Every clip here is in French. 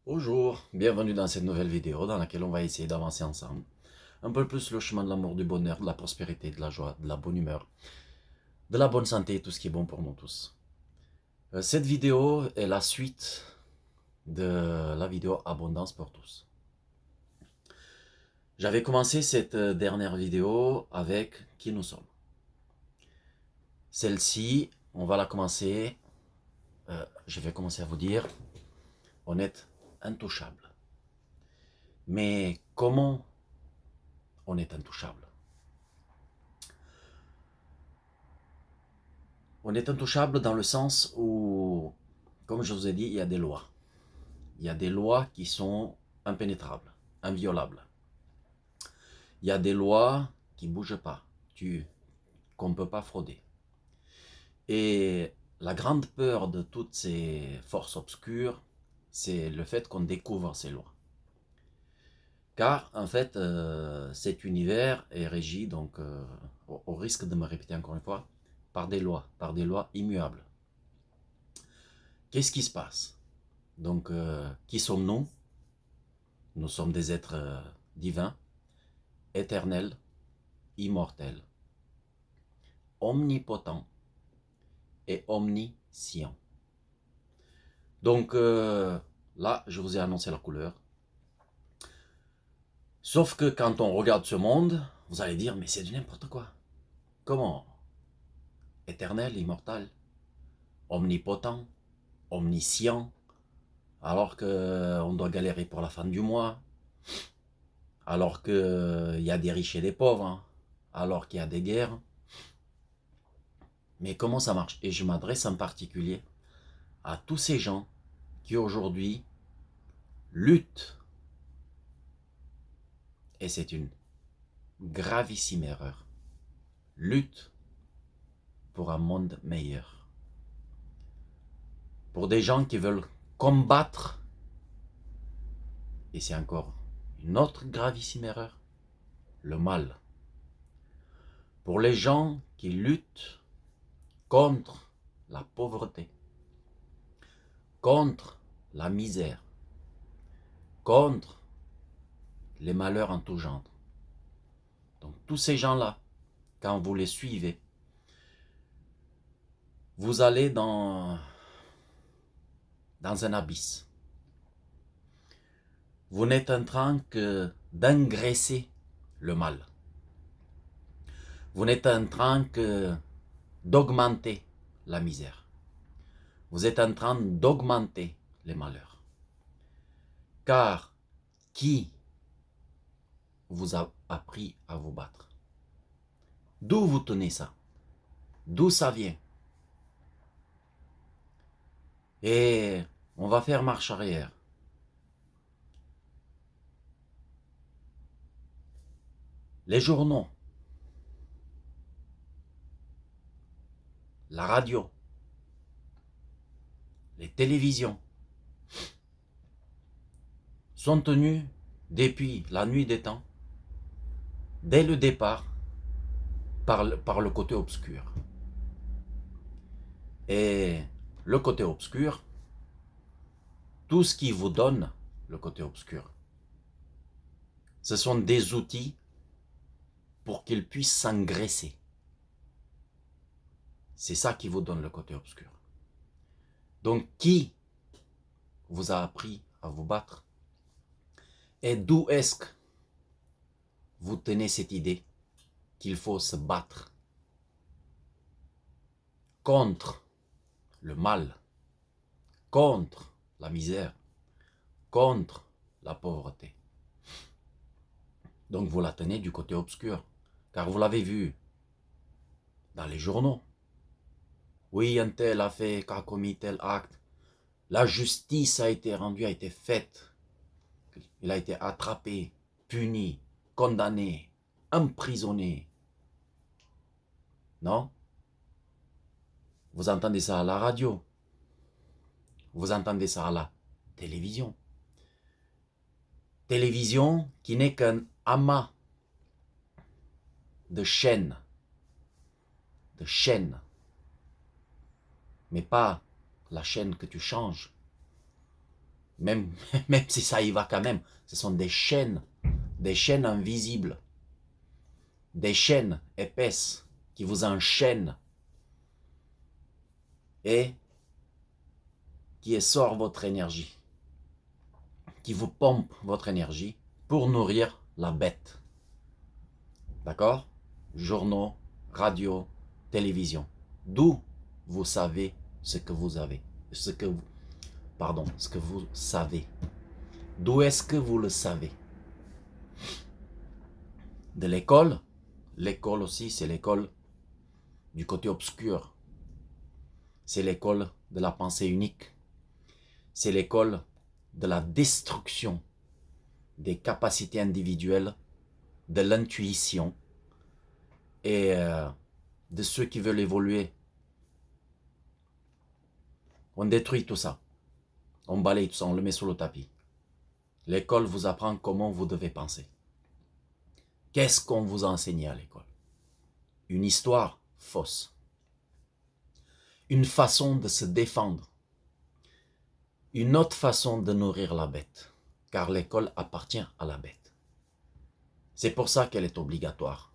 Bonjour, bienvenue dans cette nouvelle vidéo dans laquelle on va essayer d'avancer ensemble un peu plus le chemin de l'amour, du bonheur, de la prospérité, de la joie, de la bonne humeur, de la bonne santé, tout ce qui est bon pour nous tous. Cette vidéo est la suite de la vidéo Abondance pour tous. J'avais commencé cette dernière vidéo avec qui nous sommes. Celle-ci, on va la commencer, je vais commencer à vous dire, on est intouchable. Mais comment on est intouchable? On est intouchable dans le sens où, comme je vous ai dit, il y a des lois. Il y a des lois qui sont impénétrables, inviolables. Il y a des lois qui ne bougent pas, qu'on ne peut pas frauder. Et la grande peur de toutes ces forces obscures, c'est le fait qu'on découvre ces lois. Car, en fait, cet univers est régi, donc, au risque de me répéter encore une fois, par des lois immuables. Qu'est-ce qui se passe? Donc, qui sommes-nous? Nous sommes des êtres divins, éternels, immortels, omnipotents et omniscients. Donc, là, je vous ai annoncé la couleur. Sauf que quand on regarde ce monde, vous allez dire, mais c'est du n'importe quoi. Comment? Éternel, immortel, omnipotent, omniscient, alors qu'on doit galérer pour la fin du mois, alors qu'il y a des riches et des pauvres, hein, alors qu'il y a des guerres. Mais comment ça marche? Et je m'adresse en particulier à tous ces gens qui aujourd'hui luttent, et c'est une gravissime erreur, luttent pour un monde meilleur. Pour des gens qui veulent combattre, et c'est encore une autre gravissime erreur, le mal. Pour les gens qui luttent contre la pauvreté, contre la misère, contre les malheurs en tout genre. Donc tous ces gens-là, quand vous les suivez, vous allez dans un abysse. Vous n'êtes en train que d'engraisser le mal. Vous n'êtes en train que d'augmenter la misère. Vous êtes en train d'augmenter les malheurs. Car qui vous a appris à vous battre? D'où vous tenez ça? D'où ça vient? Et on va faire marche arrière. Les journaux, la radio, les télévisions sont tenus depuis la nuit des temps, dès le départ, par le côté obscur. Et le côté obscur, tout ce qui vous donne le côté obscur, ce sont des outils pour qu'ils puissent s'engraisser. C'est ça qui vous donne le côté obscur. Donc, qui vous a appris à vous battre? Et d'où est-ce que vous tenez cette idée qu'il faut se battre contre le mal, contre la misère, contre la pauvreté? Donc vous la tenez du côté obscur, car vous l'avez vu dans les journaux. Oui, un tel a fait, a commis tel acte. La justice a été rendue, a été faite. Il a été attrapé, puni, condamné, emprisonné. Non? Vous entendez ça à la radio. Vous entendez ça à la télévision. Télévision qui n'est qu'un amas de chaînes. De chaînes. Mais pas la chaîne que tu changes, même, même si ça y va quand même, ce sont des chaînes invisibles, des chaînes épaisses qui vous enchaînent et qui essorent votre énergie, qui vous pompe votre énergie pour nourrir la bête. D'accord? Journaux, radio, télévision. D'où vous savez ce que vous avez. Ce que vous savez. D'où est-ce que vous le savez? De l'école. L'école aussi, c'est l'école du côté obscur. C'est l'école de la pensée unique. C'est l'école de la destruction des capacités individuelles, de l'intuition et de ceux qui veulent évoluer. On détruit tout ça. On balaye tout ça, on le met sous le tapis. L'école vous apprend comment vous devez penser. Qu'est-ce qu'on vous a enseigné à l'école? Une histoire fausse. Une façon de se défendre. Une autre façon de nourrir la bête. Car l'école appartient à la bête. C'est pour ça qu'elle est obligatoire.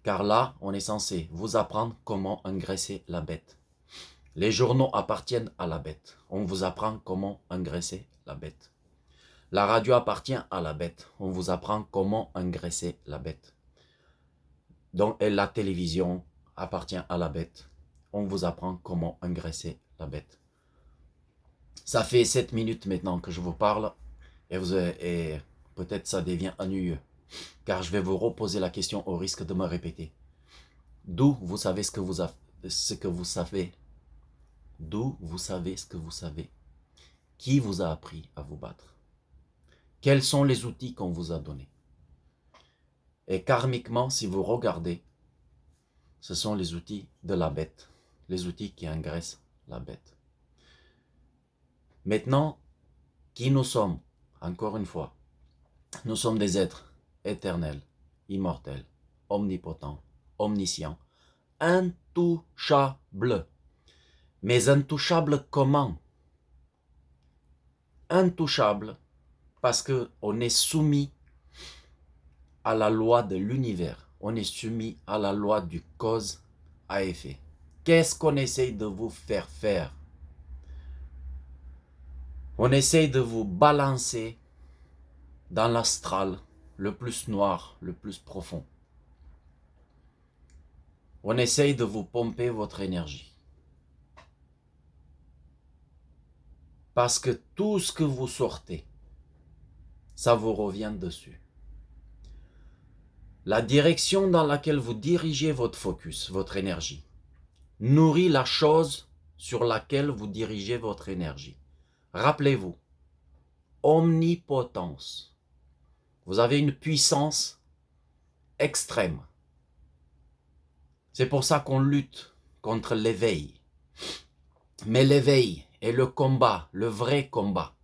Car là, on est censé vous apprendre comment engraisser la bête. Les journaux appartiennent à la bête. On vous apprend comment engraisser la bête. La radio appartient à la bête. On vous apprend comment engraisser la bête. Donc, et la télévision appartient à la bête. On vous apprend comment engraisser la bête. Ça fait 7 minutes maintenant que je vous parle et peut-être ça devient ennuyeux. Car je vais vous reposer la question au risque de me répéter. D'où vous savez ce que vous savez? D'où vous savez ce que vous savez? Qui vous a appris à vous battre? Quels sont les outils qu'on vous a donnés? Et karmiquement, si vous regardez, ce sont les outils de la bête, les outils qui engraissent la bête. Maintenant, qui nous sommes? Encore une fois, nous sommes des êtres éternels, immortels, omnipotents, omniscients, intouchables. Mais intouchables comment? Intouchables parce qu'on est soumis à la loi de l'univers. On est soumis à la loi du cause à effet. Qu'est-ce qu'on essaye de vous faire faire? On essaye de vous balancer dans l'astral le plus noir, le plus profond. On essaye de vous pomper votre énergie. Parce que tout ce que vous sortez, ça vous revient dessus. La direction dans laquelle vous dirigez votre focus, votre énergie, nourrit la chose sur laquelle vous dirigez votre énergie. Rappelez-vous, omnipotence. Vous avez une puissance extrême. C'est pour ça qu'on lutte contre l'éveil. Mais l'éveil et le combat, le vrai combat,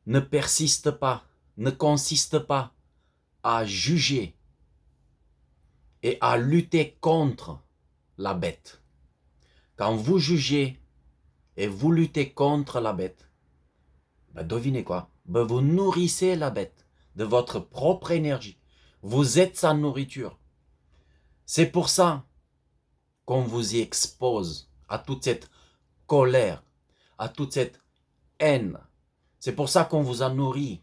ne persiste pas, ne consiste pas à juger et à lutter contre la bête. Quand vous jugez et vous luttez contre la bête, devinez quoi? Vous nourrissez la bête de votre propre énergie. Vous êtes sa nourriture. C'est pour ça qu'on vous y expose à toute cette colère, à toute cette haine. C'est pour ça qu'on vous a nourri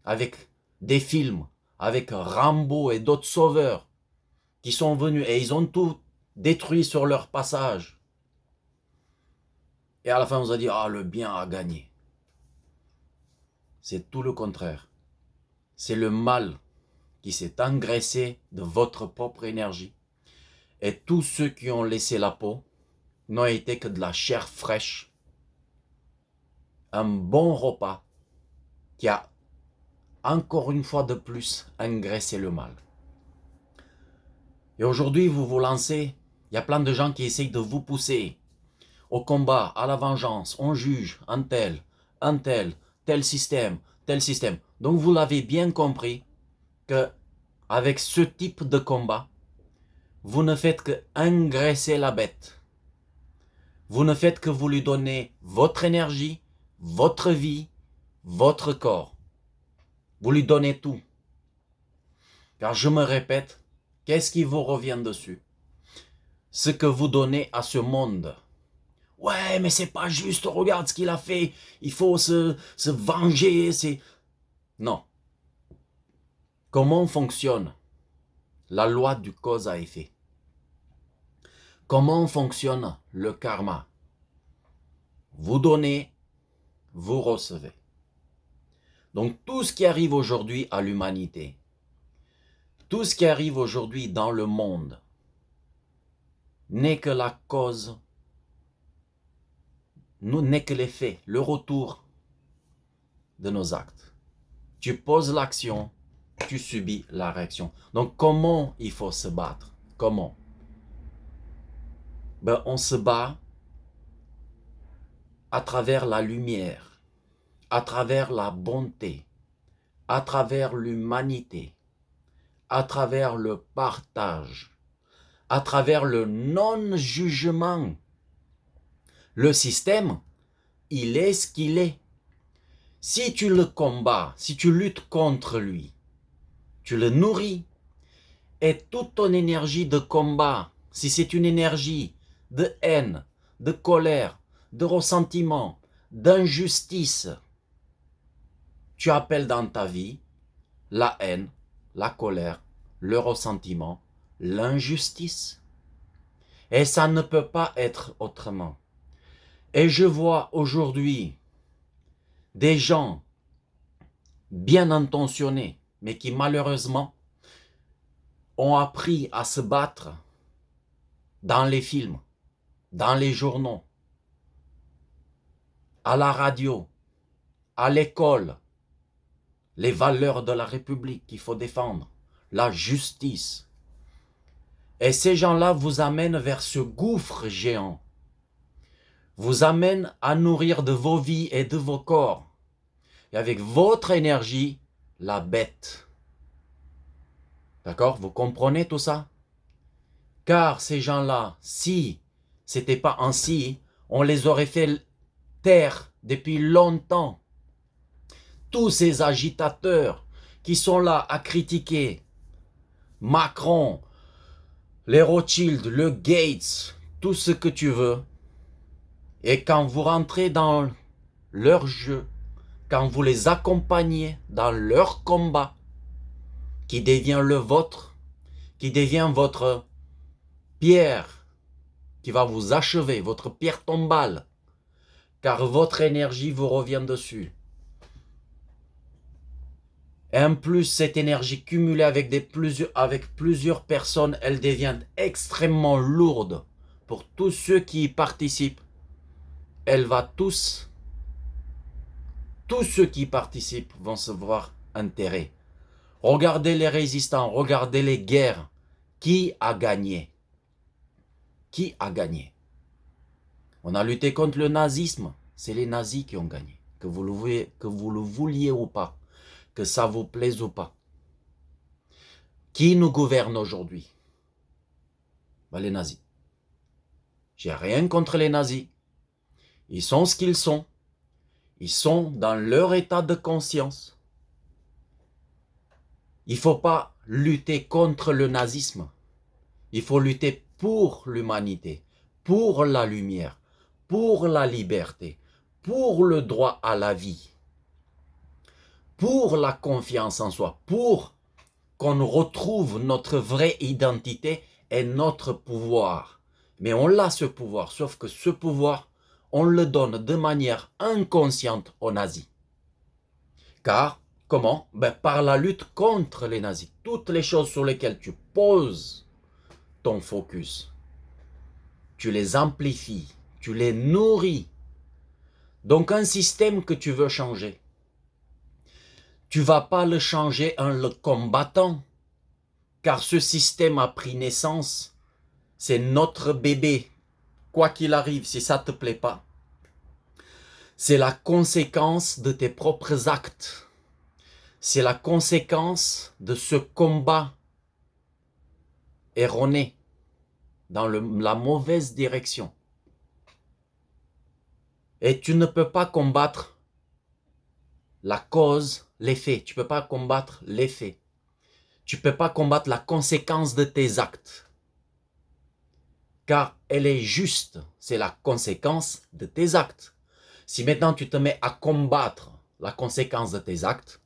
avec des films, avec Rambo et d'autres sauveurs qui sont venus et ils ont tout détruit sur leur passage. Et à la fin, on vous a dit, le bien a gagné. C'est tout le contraire. C'est le mal qui s'est engraissé de votre propre énergie. Et tous ceux qui ont laissé la peau n'ont été que de la chair fraîche. Un bon repas qui a encore une fois de plus engraissé le mal. Et aujourd'hui, vous vous lancez. Il y a plein de gens qui essayent de vous pousser au combat, à la vengeance. On juge un tel, tel système, tel système. Donc vous l'avez bien compris que avec ce type de combat, vous ne faites que engraisser la bête. Vous ne faites que vous lui donner votre énergie, votre vie, votre corps. Vous lui donnez tout. Car je me répète, qu'est-ce qui vous revient dessus? Ce que vous donnez à ce monde. Ouais, mais c'est pas juste, regarde ce qu'il a fait, il faut se venger, c'est... Non. Comment fonctionne la loi du cause à effet? Comment fonctionne le karma? Vous donnez, vous recevez. Donc tout ce qui arrive aujourd'hui à l'humanité, tout ce qui arrive aujourd'hui dans le monde, n'est que la cause, n'est que l'effet, le retour de nos actes. Tu poses l'action, tu subis la réaction. Donc comment il faut se battre? Comment? On se bat à travers la lumière, à travers la bonté, à travers l'humanité, à travers le partage, à travers le non-jugement. Le système, il est ce qu'il est. Si tu le combats, si tu luttes contre lui, tu le nourris. Et toute ton énergie de combat, si c'est une énergie de haine, de colère, de ressentiment, d'injustice, tu appelles dans ta vie la haine, la colère, le ressentiment, l'injustice. Et ça ne peut pas être autrement. Et je vois aujourd'hui des gens bien intentionnés, mais qui malheureusement ont appris à se battre dans les films, dans les journaux, à la radio, à l'école, les valeurs de la République qu'il faut défendre, la justice. Et ces gens-là vous amènent vers ce gouffre géant, vous amènent à nourrir de vos vies et de vos corps, et avec votre énergie, la bête. D'accord? Vous comprenez tout ça? Car ces gens-là, si c'était pas ainsi, on les aurait fait taire depuis longtemps. Tous ces agitateurs qui sont là à critiquer Macron, les Rothschild, le Gates, tout ce que tu veux. Et quand vous rentrez dans leur jeu, quand vous les accompagnez dans leur combat, qui devient le vôtre, qui devient votre pierre, qui va vous achever, votre pierre tombale, car votre énergie vous revient dessus. Et en plus, cette énergie cumulée avec plusieurs personnes, elle devient extrêmement lourde pour tous ceux qui y participent. Elle va tous ceux qui y participent vont se voir enterrés. Regardez les résistants, regardez les guerres. Qui a gagné? Qui a gagné? On a lutté contre le nazisme. C'est les nazis qui ont gagné. Que vous le vouliez ou pas. Que ça vous plaise ou pas. Qui nous gouverne aujourd'hui? Les nazis. J'ai rien contre les nazis. Ils sont ce qu'ils sont. Ils sont dans leur état de conscience. Il ne faut pas lutter contre le nazisme. Il faut lutter pour l'humanité, pour la lumière, pour la liberté, pour le droit à la vie, pour la confiance en soi, pour qu'on retrouve notre vraie identité et notre pouvoir. Mais on a ce pouvoir, sauf que ce pouvoir, on le donne de manière inconsciente aux nazis. Car, comment? Par la lutte contre les nazis. Toutes les choses sur lesquelles tu poses ton focus, tu les amplifies, tu les nourris. Donc un système que tu veux changer, tu ne vas pas le changer en le combattant, car ce système a pris naissance, c'est notre bébé. Quoi qu'il arrive, si ça ne te plaît pas, c'est la conséquence de tes propres actes. C'est la conséquence de ce combat erroné dans la mauvaise direction. Et tu ne peux pas combattre la cause, l'effet. Tu ne peux pas combattre l'effet. Tu ne peux pas combattre la conséquence de tes actes. Car elle est juste. C'est la conséquence de tes actes. Si maintenant tu te mets à combattre la conséquence de tes actes,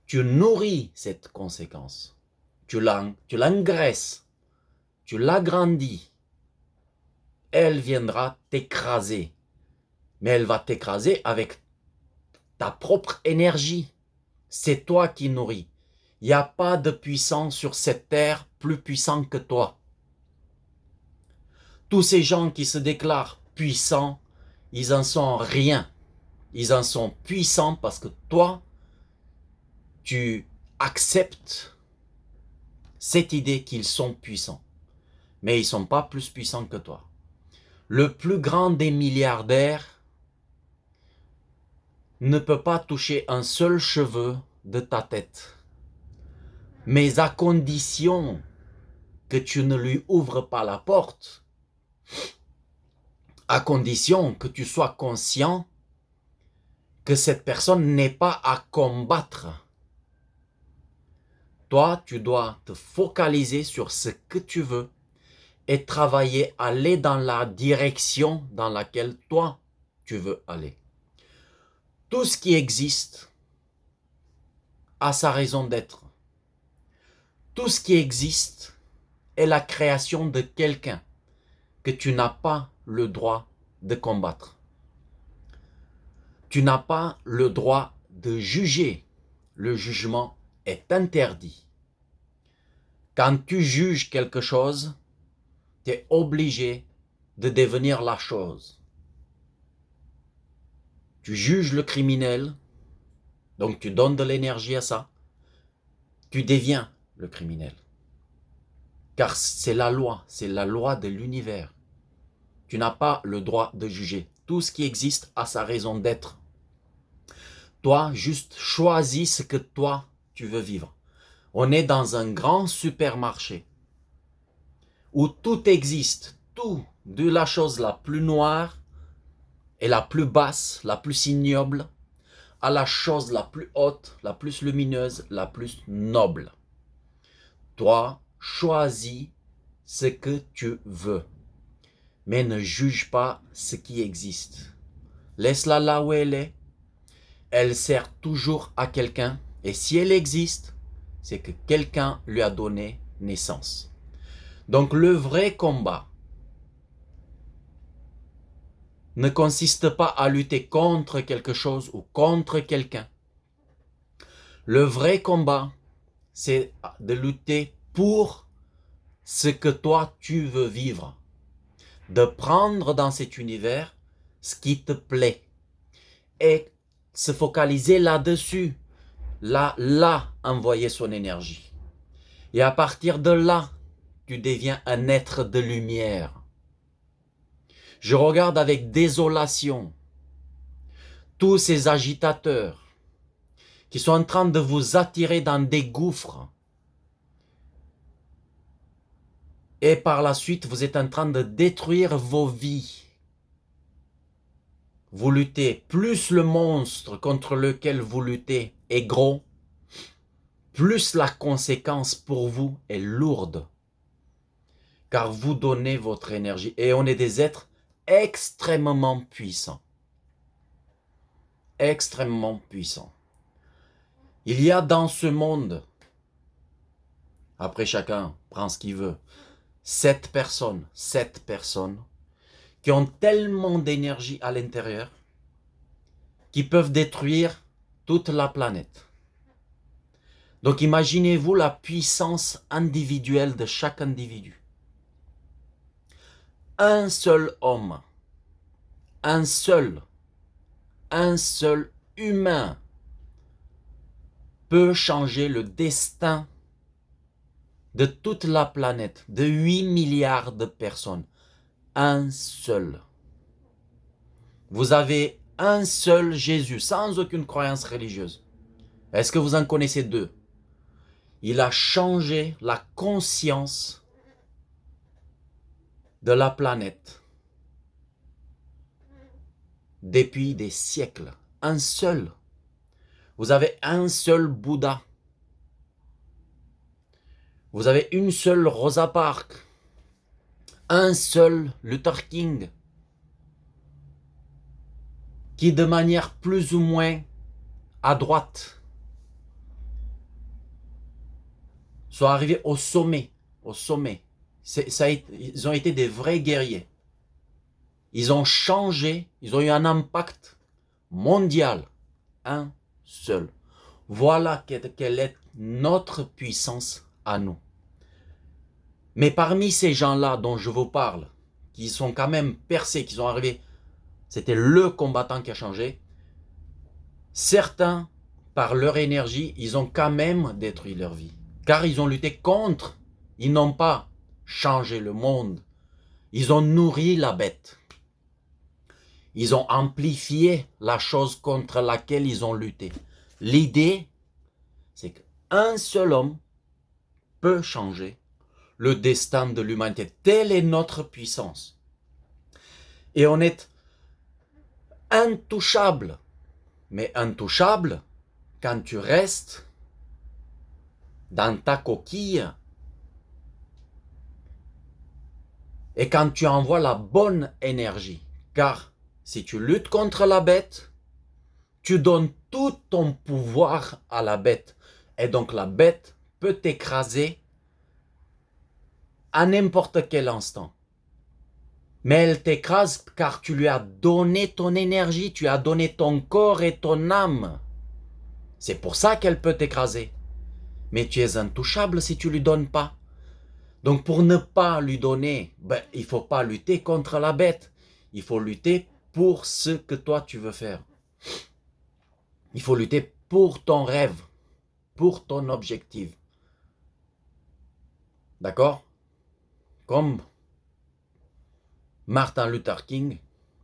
tu nourris cette conséquence. Tu l'engraisses. Tu l'agrandis. Elle viendra t'écraser. Mais elle va t'écraser avec ta propre énergie. C'est toi qui nourris. Il n'y a pas de puissant sur cette terre plus puissant que toi. Tous ces gens qui se déclarent puissants, ils en sont rien. Ils en sont puissants parce que toi, tu acceptes cette idée qu'ils sont puissants. Mais ils ne sont pas plus puissants que toi. Le plus grand des milliardaires ne peut pas toucher un seul cheveu de ta tête. Mais à condition que tu ne lui ouvres pas la porte, à condition que tu sois conscient que cette personne n'est pas à combattre. Toi, tu dois te focaliser sur ce que tu veux et travailler, aller dans la direction dans laquelle toi, tu veux aller. Tout ce qui existe a sa raison d'être. Tout ce qui existe est la création de quelqu'un que tu n'as pas le droit de combattre. Tu n'as pas le droit de juger. Le jugement est interdit. Quand tu juges quelque chose, tu es obligé de devenir la chose. Tu juges le criminel, donc tu donnes de l'énergie à ça, tu deviens le criminel. Car c'est la loi de l'univers. Tu n'as pas le droit de juger. Tout ce qui existe a sa raison d'être. Toi, juste choisis ce que toi, tu veux vivre. On est dans un grand supermarché où tout existe, tout, de la chose la plus noire et la plus basse, la plus ignoble, à la chose la plus haute, la plus lumineuse, la plus noble. Toi, choisis ce que tu veux, mais ne juge pas ce qui existe. Laisse-la là où elle est. Elle sert toujours à quelqu'un, et si elle existe, c'est que quelqu'un lui a donné naissance. Donc le vrai combat ne consiste pas à lutter contre quelque chose ou contre quelqu'un. Le vrai combat, c'est de lutter pour ce que toi tu veux vivre. De prendre dans cet univers ce qui te plaît et se focaliser là-dessus. Là, envoyer son énergie. Et à partir de là, tu deviens un être de lumière. Je regarde avec désolation tous ces agitateurs qui sont en train de vous attirer dans des gouffres. Et par la suite, vous êtes en train de détruire vos vies. Vous luttez. Plus le monstre contre lequel vous luttez est gros, plus la conséquence pour vous est lourde. Car vous donnez votre énergie. Et on est des êtres extrêmement puissants. Extrêmement puissants. Il y a dans ce monde, après chacun prend ce qu'il veut, 7 personnes qui ont tellement d'énergie à l'intérieur qui peuvent détruire toute la planète. Donc imaginez-vous la puissance individuelle de chaque individu. Un seul homme, un seul humain peut changer le destin de toute la planète, de 8 milliards de personnes. Un seul. Vous avez un seul Jésus, sans aucune croyance religieuse. Est-ce que vous en connaissez deux? Il a changé la conscience de la planète depuis des siècles. Un seul. Vous avez un seul Bouddha. Vous avez une seule Rosa Parks. Un seul Luther King. Qui de manière plus ou moins à droite sont arrivés au sommet. Au sommet. Ils ont été des vrais guerriers. Ils ont changé, ils ont eu un impact mondial. Un seul. Voilà quelle est notre puissance à nous. Mais parmi ces gens-là dont je vous parle, qui sont quand même percés, qui sont arrivés, c'était le combattant qui a changé, certains, par leur énergie, ils ont quand même détruit leur vie. Car ils ont lutté contre, ils n'ont pas changé le monde, ils ont nourri la bête. Ils ont amplifié la chose contre laquelle ils ont lutté. L'idée, c'est qu'un seul homme peut changer le destin de l'humanité. Telle est notre puissance. Et on est intouchable. Mais intouchable quand tu restes dans ta coquille et quand tu envoies la bonne énergie. Car si tu luttes contre la bête, tu donnes tout ton pouvoir à la bête. Et donc la bête peut t'écraser à n'importe quel instant. Mais elle t'écrase car tu lui as donné ton énergie, tu as donné ton corps et ton âme. C'est pour ça qu'elle peut t'écraser. Mais tu es intouchable si tu ne lui donnes pas. Donc pour ne pas lui donner, il ne faut pas lutter contre la bête. Il faut lutter pour ce que toi tu veux faire. Il faut lutter pour ton rêve, pour ton objectif. D'accord? Comme Martin Luther King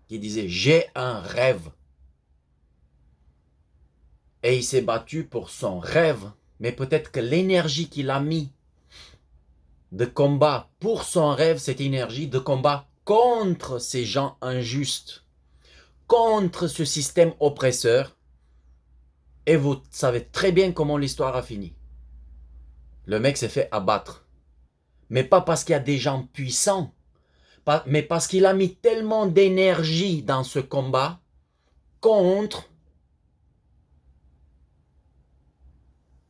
qui disait « J'ai un rêve ». Et il s'est battu pour son rêve, mais peut-être que l'énergie qu'il a mis de combat pour son rêve, cette énergie de combat contre ces gens injustes, contre ce système oppresseur. Et vous savez très bien comment l'histoire a fini. Le mec s'est fait abattre. Mais pas parce qu'il y a des gens puissants, mais parce qu'il a mis tellement d'énergie dans ce combat contre.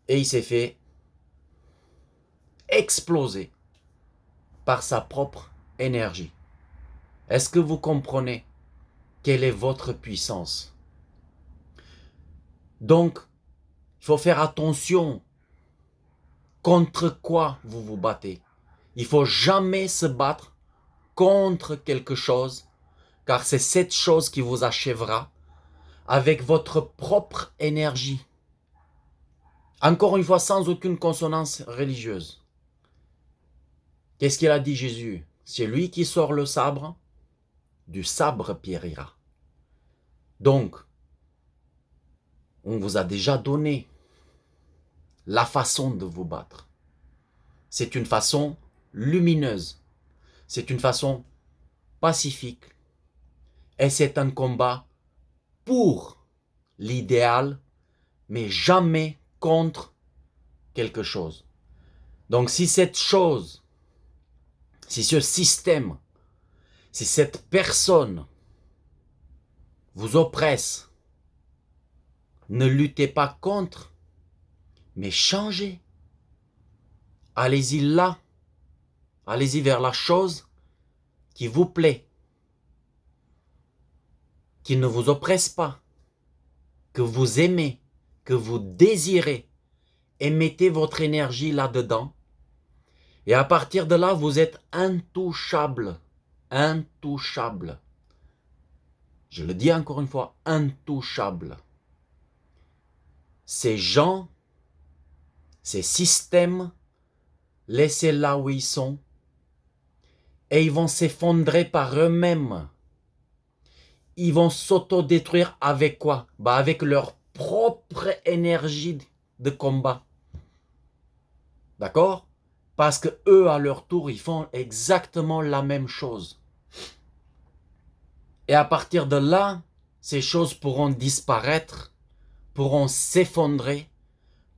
Et il s'est fait exploser par sa propre énergie. Est-ce que vous comprenez quelle est votre puissance? Donc, il faut faire attention contre quoi vous vous battez. Il ne faut jamais se battre contre quelque chose, car c'est cette chose qui vous achèvera avec votre propre énergie. Encore une fois, sans aucune consonance religieuse. Qu'est-ce qu'il a dit Jésus? C'est lui qui sort le sabre, du sabre périra. Donc, on vous a déjà donné la façon de vous battre. C'est une façon lumineuse. C'est une façon pacifique. Et c'est un combat pour l'idéal, mais jamais contre quelque chose. Donc si cette chose, si ce système, si cette personne vous oppresse, ne luttez pas contre, mais changez. Allez-y là. Allez-y vers la chose qui vous plaît, qui ne vous oppresse pas, que vous aimez, que vous désirez, et mettez votre énergie là-dedans. Et à partir de là, vous êtes intouchable. Intouchable. Je le dis encore une fois, intouchable. Ces gens, ces systèmes, laissez là où ils sont, et ils vont s'effondrer par eux-mêmes. Ils vont s'autodétruire avec quoi? Avec leur propre énergie de combat. D'accord? Parce que eux, à leur tour, ils font exactement la même chose. Et à partir de là, ces choses pourront disparaître pourront s'effondrer,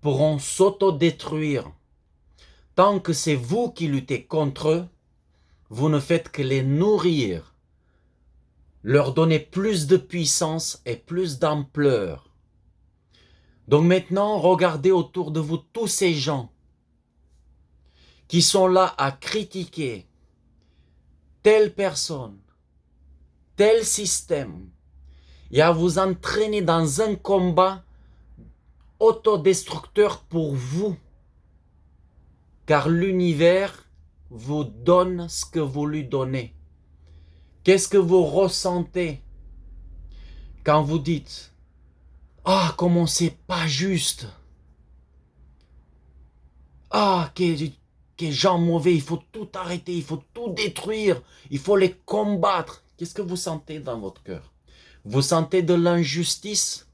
pourront s'autodétruire. Tant que c'est vous qui luttez contre eux, vous ne faites que les nourrir, leur donner plus de puissance et plus d'ampleur. Donc maintenant, regardez autour de vous tous ces gens qui sont là à critiquer telle personne, tel système, et à vous entraîner dans un combat autodestructeur pour vous. Car l'univers vous donne ce que vous lui donnez. Qu'est-ce que vous ressentez quand vous dites « Ah, comment c'est pas juste !» « Ah, quels gens mauvais, il faut tout arrêter, il faut tout détruire, il faut les combattre. » Qu'est-ce que vous sentez dans votre cœur? Vous sentez de l'injustice?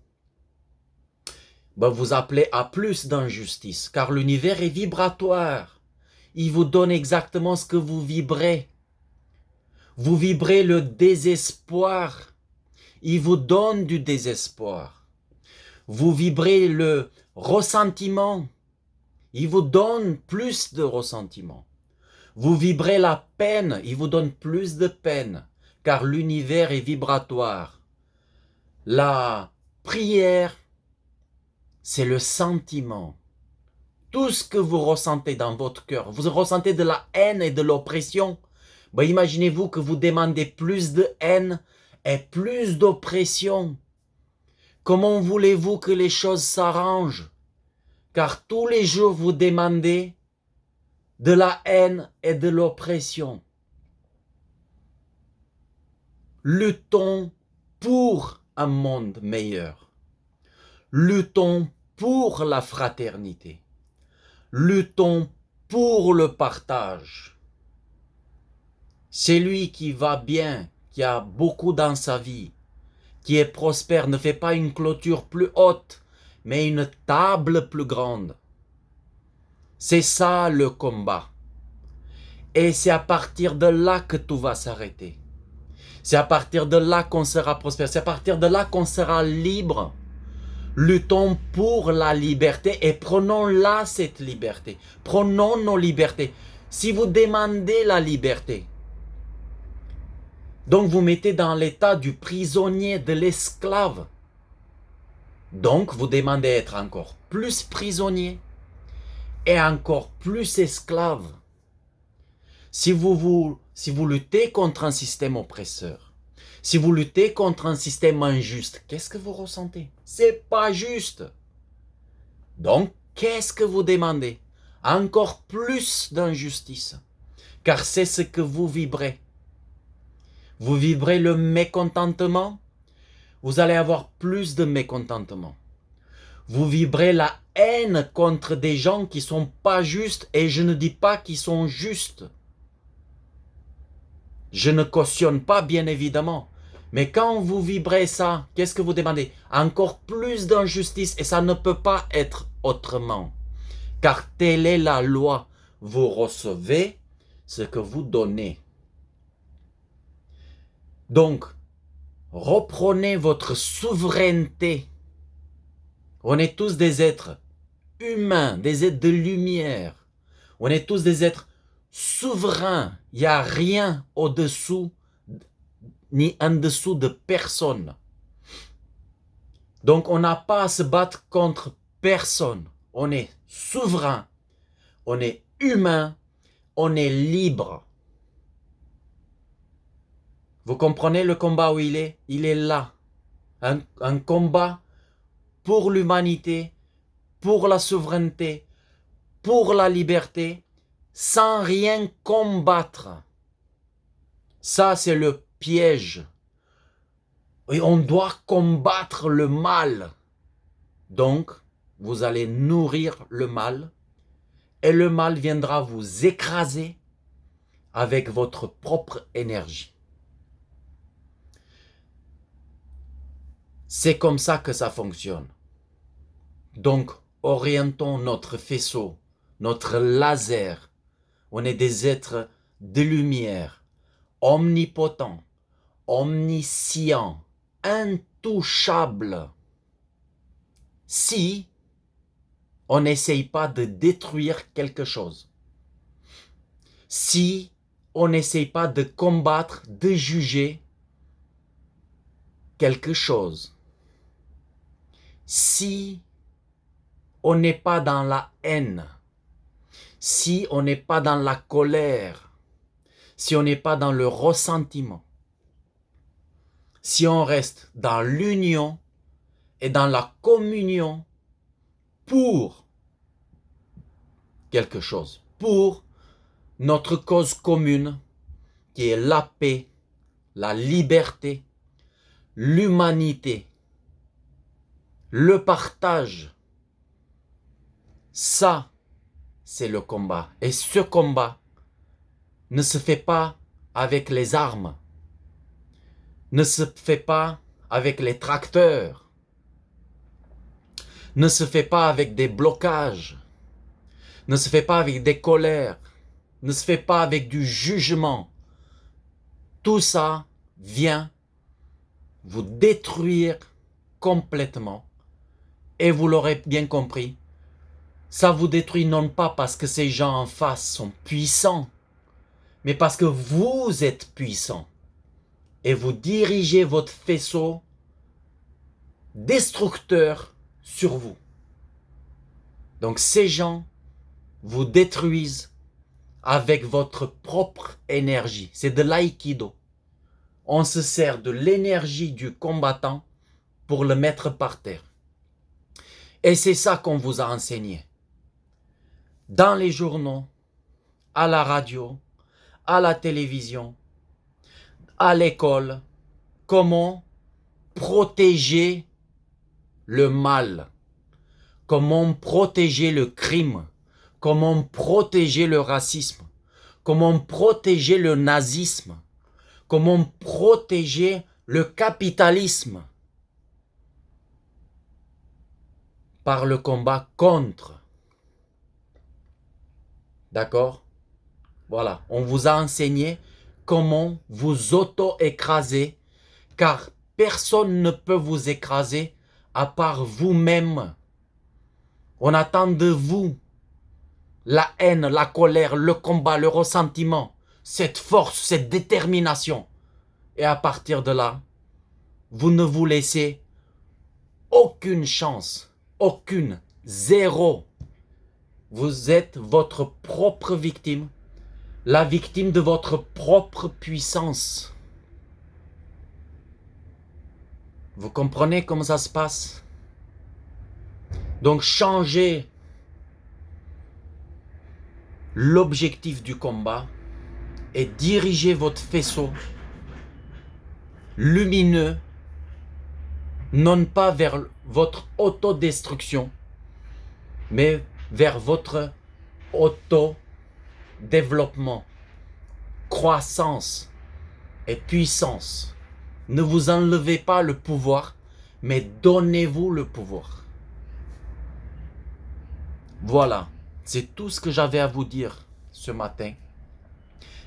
Ben, vous appelez à plus d'injustice, car l'univers est vibratoire. Il vous donne exactement ce que vous vibrez. Vous vibrez le désespoir. Il vous donne du désespoir. Vous vibrez le ressentiment. Il vous donne plus de ressentiment. Vous vibrez la peine. Il vous donne plus de peine, car l'univers est vibratoire. La prière, c'est le sentiment. Tout ce que vous ressentez dans votre cœur, vous ressentez de la haine et de l'oppression. Ben, imaginez-vous que vous demandez plus de haine et plus d'oppression. Comment voulez-vous que les choses s'arrangent? Car tous les jours vous demandez de la haine et de l'oppression. Luttons pour un monde meilleur. Luttons pour la fraternité. Luttons pour le partage. Celui qui va bien, qui a beaucoup dans sa vie, qui est prospère, ne fait pas une clôture plus haute, mais une table plus grande. C'est ça le combat. Et c'est à partir de là que tout va s'arrêter. C'est à partir de là qu'on sera prospère. C'est à partir de là qu'on sera libre. Luttons pour la liberté et prenons-la, cette liberté. Prenons nos libertés. Si vous demandez la liberté, donc vous mettez dans l'état du prisonnier, de l'esclave. Donc vous demandez être encore plus prisonnier et encore plus esclave. Si vous luttez contre un système oppresseur, si vous luttez contre un système injuste, qu'est-ce que vous ressentez? C'est pas juste. Donc, qu'est-ce que vous demandez? Encore plus d'injustice. Car c'est ce que vous vibrez. Vous vibrez le mécontentement, vous allez avoir plus de mécontentement. Vous vibrez la haine contre des gens qui sont pas justes, et je ne dis pas qu'ils sont justes. Je ne cautionne pas, bien évidemment. Mais quand vous vibrez ça, qu'est-ce que vous demandez? Encore plus d'injustice, et ça ne peut pas être autrement. Car telle est la loi. Vous recevez ce que vous donnez. Donc, reprenez votre souveraineté. On est tous des êtres humains, des êtres de lumière. On est tous des êtres souverains. Il n'y a rien au-dessous ni en dessous de personne. Donc on n'a pas à se battre contre personne. On est souverain, on est humain, on est libre. Vous comprenez le combat où il est? Il est là. Un combat pour l'humanité, pour la souveraineté, pour la liberté, sans rien combattre. Ça, c'est le piège. Et on doit combattre le mal. Donc, vous allez nourrir le mal, et le mal viendra vous écraser avec votre propre énergie. C'est comme ça que ça fonctionne. Donc, orientons notre faisceau, notre laser. On est des êtres de lumière, omnipotents, omniscients, intouchables. si on n'essaye pas de détruire quelque chose. Si on n'essaye pas de combattre, de juger quelque chose. Si on n'est pas dans la haine, si on n'est pas dans la colère, si on n'est pas dans le ressentiment, si on reste dans l'union et dans la communion pour quelque chose, pour notre cause commune qui est la paix, la liberté, l'humanité, le partage. Ça, c'est le combat. Et ce combat ne se fait pas avec les armes, ne se fait pas avec les tracteurs, ne se fait pas avec des blocages, ne se fait pas avec des colères, ne se fait pas avec du jugement. Tout ça vient vous détruire complètement. Et vous l'aurez bien compris, ça vous détruit non pas parce que ces gens en face sont puissants, mais parce que vous êtes puissant. Et vous dirigez votre faisceau destructeur sur vous. Donc ces gens vous détruisent avec votre propre énergie. C'est de l'aïkido. On se sert de l'énergie du combattant pour le mettre par terre. Et c'est ça qu'on vous a enseigné. Dans les journaux, à la radio, à la télévision, à l'école, comment protéger le mal, comment protéger le crime, comment protéger le racisme, comment protéger le nazisme, comment protéger le capitalisme par le combat contre. D'accord? Voilà, on vous a enseigné comment vous auto-écraser, car personne ne peut vous écraser à part vous-même. On attend de vous la haine, la colère, le combat, le ressentiment, cette force, cette détermination. Et à partir de là, vous ne vous laissez aucune chance, aucune, zéro. Vous êtes votre propre victime, la victime de votre propre puissance. Vous comprenez comment ça se passe? Donc changez l'objectif du combat et dirigez votre faisceau lumineux, non pas vers votre autodestruction, mais vers votre auto-développement, croissance et puissance. Ne vous enlevez pas le pouvoir, mais donnez-vous le pouvoir. Voilà, c'est tout ce que j'avais à vous dire ce matin.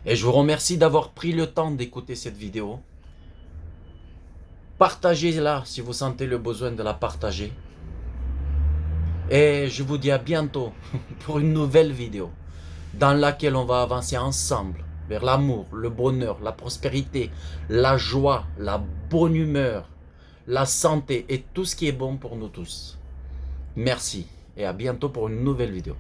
Et je vous remercie d'avoir pris le temps d'écouter cette vidéo. Partagez-la si vous sentez le besoin de la partager. Et je vous dis à bientôt pour une nouvelle vidéo dans laquelle on va avancer ensemble vers l'amour, le bonheur, la prospérité, la joie, la bonne humeur, la santé et tout ce qui est bon pour nous tous. Merci et à bientôt pour une nouvelle vidéo.